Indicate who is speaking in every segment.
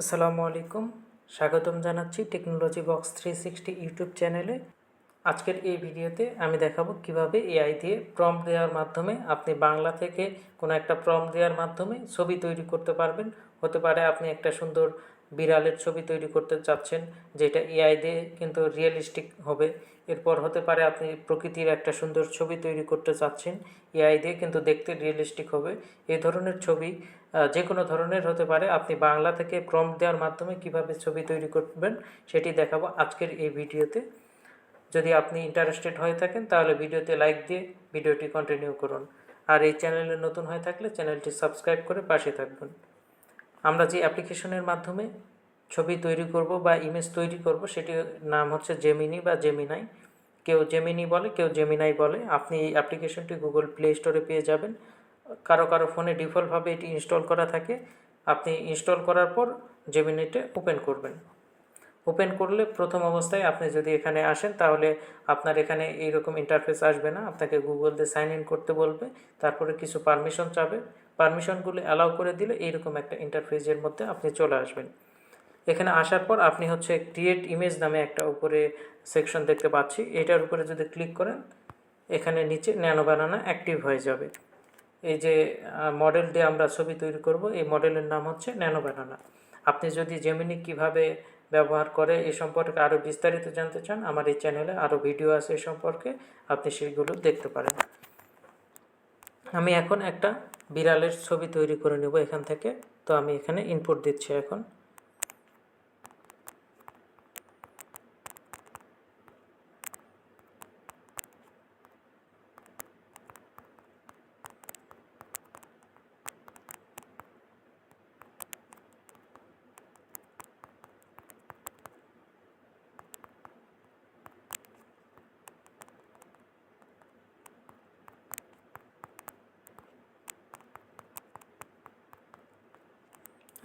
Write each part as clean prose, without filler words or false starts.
Speaker 1: আসসালামু আলাইকুম, স্বাগতম জানাচ্ছি টেকনোলজি বক্স 360 ইউটিউব চ্যানেলে। আজকের এই ভিডিওতে আমি দেখাবো কিভাবে এআই দিয়ে প্রম্পট দেওয়ার মাধ্যমে আপনি বাংলা থেকে কোনো একটা প্রম্পট দেওয়ার মাধ্যমে ছবি তৈরি করতে পারবেন। হতে পারে আপনি একটা সুন্দর বিড়ালের ছবি তৈরি করতে চাচ্ছেন, যেটা এআই দিয়ে কিন্তু রিয়েলিস্টিক হবে। এরপর হতে পারে আপনি প্রকৃতির একটা সুন্দর ছবি তৈরি করতে চাচ্ছেন, এআই দিয়ে কিন্তু দেখতে রিয়েলিস্টিক হবে। এই ধরনের ছবি যে কোনো ধরনের হতে পারে। আপনি বাংলা থেকে প্রম্পট দেওয়ার মাধ্যমে কিভাবে ছবি তৈরি করবেন সেটি দেখাবো আজকের এই ভিডিওতে। যদি আপনি ইন্টারেস্টেড হয়ে থাকেন তাহলে ভিডিওতে লাইক দিয়ে ভিডিওটি কন্টিনিউ করুন। আর এই চ্যানেলে নতুন হয়ে থাকলে চ্যানেলটি সাবস্ক্রাইব করে পাশে থাকবেন। আমরা যে অ্যাপ্লিকেশনের মাধ্যমে ছবি তৈরি করব বা ইমেজ তৈরি করব সেটির নাম হচ্ছে জেমিনি বা জেমিনাই। কেউ জেমিনি বলে, কেউ জেমিনাই বলে। আপনি এই অ্যাপ্লিকেশনটি গুগল প্লে স্টোরে পেয়ে যাবেন। কারো কারো ফোনে ডিফল্টভাবে এটি ইনস্টল করা থাকে। আপনি ইনস্টল করার পর জেমিনিতে ওপেন করবেন। ওপেন করলে প্রথম অবস্থায় আপনি যদি এখানে আসেন তাহলে আপনার এখানে এইরকম ইন্টারফেস আসবে না। আপনাকে গুগল দিয়ে সাইন ইন করতে বলবে, তারপরে কিছু পারমিশন চাবে। পারমিশনগুলো অ্যালাউ করে দিলে এইরকম একটা ইন্টারফেসের মধ্যে আপনি চলে আসবেন। এখানে আসার পর আপনি হচ্ছে ক্রিয়েট ইমেজ নামে একটা উপরে সেকশন দেখতে পাচ্ছি, এটার উপরে যদি ক্লিক করেন এখানে নিচে ন্যানো বানানা অ্যাক্টিভ হয়ে যাবে। এই যে মডেল দিয়ে আমরা ছবি তৈরি করব, এই মডেলের নাম হচ্ছে ন্যানো বানানা। আপনি যদি জেমিনি কিভাবে ব্যবহার করে এ সম্পর্কে আরও বিস্তারিত জানতে চান, আমার এই চ্যানেলে আরও ভিডিও আছে এ সম্পর্কে, আপনি সেগুলো দেখতে পারেন। আমি এখন একটা বিড়ালের ছবি তৈরি করে নেব এখান থেকে। তো আমি এখানে ইনপুট দিচ্ছি এখন।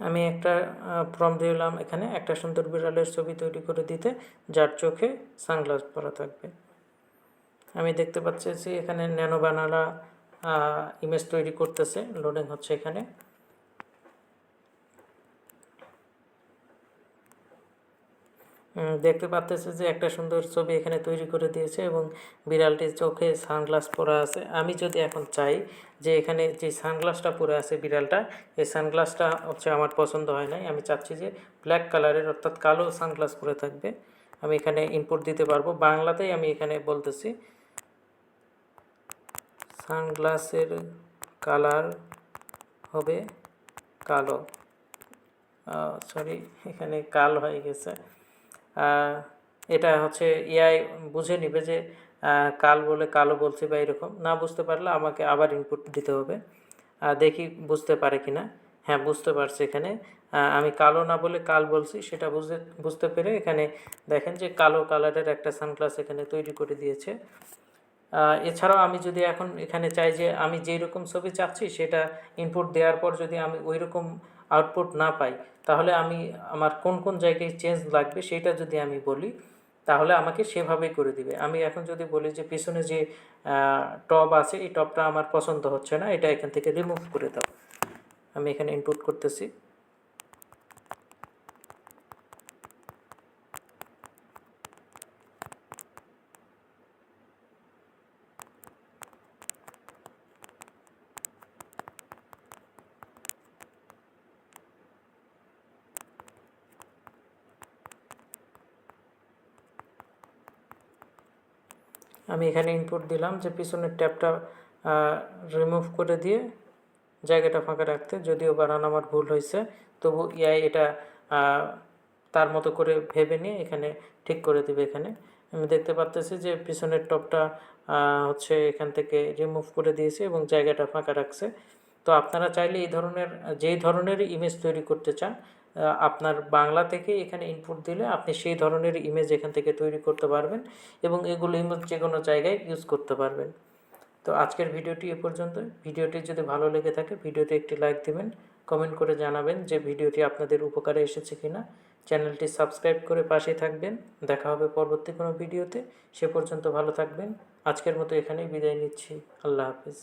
Speaker 1: আমি একটা প্রম্পট দিলাম এখানে, একটা সুন্দর বিড়ালের ছবি তৈরি করে দিতে, যার চোখে সানগ্লাস পরা থাকবে। আমি দেখতে পাচ্ছি যে এখানে ন্যানো বানানা ইমেজ তৈরি করতেছে, লোডিং হচ্ছে এখানে। দেখতে পাচ্তেছে যে একটা সুন্দর ছবি এখানে তৈরি করে দিয়েছে এবং বিড়ালটির চোখে সানগ্লাস পরা আছে। আমি যদি এখন চাই যে এখানে যে সানগ্লাসটা পরে আছে বিড়ালটা, এই সানগ্লাসটা হচ্ছে আমার পছন্দ হয় নাই, আমি চাচ্ছি যে ব্ল্যাক কালারের অর্থাৎ কালো সানগ্লাস পরে থাকবে। আমি এখানে ইনপুট দিতে পারবো, বাংলাতেই আমি এখানে বলতেছি সানগ্লাসের কালার হবে কালো। সরি, এখানে কাল হয়ে গেছে। এটা হচ্ছে এআই বুঝে নিবে যে কাল বলে কালো বলছে বা এরকম। না বুঝতে পারলে আমাকে আবার ইনপুট দিতে হবে। দেখি বুঝতে পারে কি না। হ্যাঁ, বুঝতে পারছে। এখানে আমি কালো না বলে কাল বলছি, সেটা বুঝতে পেরে এখানে দেখেন যে কালো কালারের একটা সানগ্লাস এখানে তৈরি করে দিয়েছে। এছাড়াও আমি যদি এখন এখানে চাই যে আমি যেই রকম ছবি চাচ্ছি সেটা ইনপুট দেওয়ার পর যদি আমি ওই রকম আউটপুট না পাই, তাহলে আমার কোন কোন জায়গায় চেঞ্জ লাগবে সেটা যদি আমি বলি, তাহলে আমাকে সেভাবেই করে দিবে। আমি এখন যদি বলি যে পিছনে যে টপ আছে এই টপটা আমার পছন্দ হচ্ছে না, এটা এখান থেকে রিমুভ করে দাও। আমি এখানে ইনপুট করতেছি। আমি এখানে ইনপুট দিলাম যে পিছনের ট্যাবটা রিমুভ করে দিয়ে জায়গাটা ফাঁকা রাখতে। যদিও বানানো আমার ভুল হয়েছে, তবু এআই এটা তার মতো করে ভেবে নিয়ে এখানে ঠিক করে দেবে। এখানে আমি দেখতে পাচ্তেছি যে পিছনের টপটা হচ্ছে এখান থেকে রিমুভ করে দিয়েছে এবং জায়গাটা ফাঁকা রাখছে। তো আপনারা চাইলে এই ধরনের যেই ধরনের ইমেজ তৈরি করতে চান, আপনার বাংলা থেকে এখানে ইনপুট দিলে আপনি সেই ধরনের ইমেজ এখান থেকে তৈরি করতে পারবেন এবং এগুলো ইমেজ যে কোনো জায়গায় ইউজ করতে পারবেন। তো আজকের ভিডিওটি এ পর্যন্ত। ভিডিওটি যদি ভালো লেগে থাকে ভিডিওটি একটি লাইক দেবেন, কমেন্ট করে জানাবেন যে ভিডিওটি আপনাদের উপকারে এসেছে কিনা। চ্যানেলটি সাবস্ক্রাইব করে পাশে থাকবেন। দেখা হবে পরবর্তী কোনো ভিডিওতে। সে পর্যন্ত ভালো থাকবেন। আজকের মতো এখানেই বিদায় নিচ্ছি। আল্লাহ হাফিজ।